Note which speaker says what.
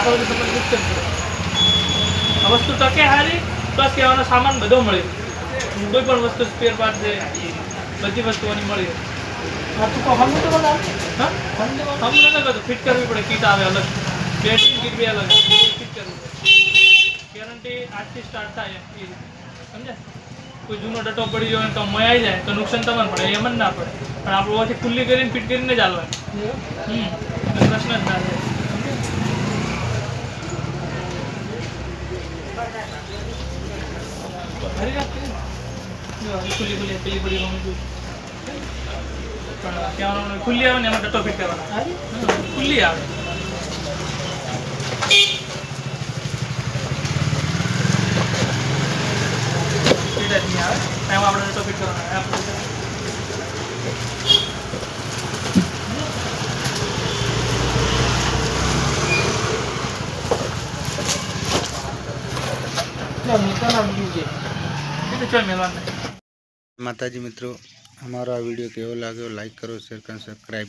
Speaker 1: આગળ બધું તમને નુકસાન કરે. આ વસ્તુ ટકે હારી પ્લસ કહેવાનો સામાન બધો મળે. કોઈ પણ વસ્તુ સ્પેર પાર્ટ છે બધી વસ્તુઓની મળી. હા તું કહો હમ તો બોલા હા હમ નથી કરતો ફિટ કરવી પડે. કીટ આવે અલગ બેટરી કીટ બે અલગ ફિટ કરવી પડે. ગેરંટી આજથી સ્ટાર્ટ થાય એ સમજે. કોઈ જૂનો ડટો પડી ગયો તો મોય આવી જાય તો નુકસાન તમને પડે એમ જ ના પડે. પણ આપણે ઓછી ખુલ્લી કરીને ફિટ કરીને જ હાલવાની. પ્રશ્ન જ ના થાય. હરી રાખી ખુલ્લી ખુલ્લી પેલી પડી પણ કહેવાનું ખુલ્લી આવે ને એમાં ડટો ફિટ કરવાના. ખુલ્લી આવે નહીં આવે એમાં આપણે ડટો ફિટ કરવાના.
Speaker 2: माताजी मित्रों, हमारा वीडियो केवो लाग्यो लाइक करो, शेयर करो, सब्सक्राइब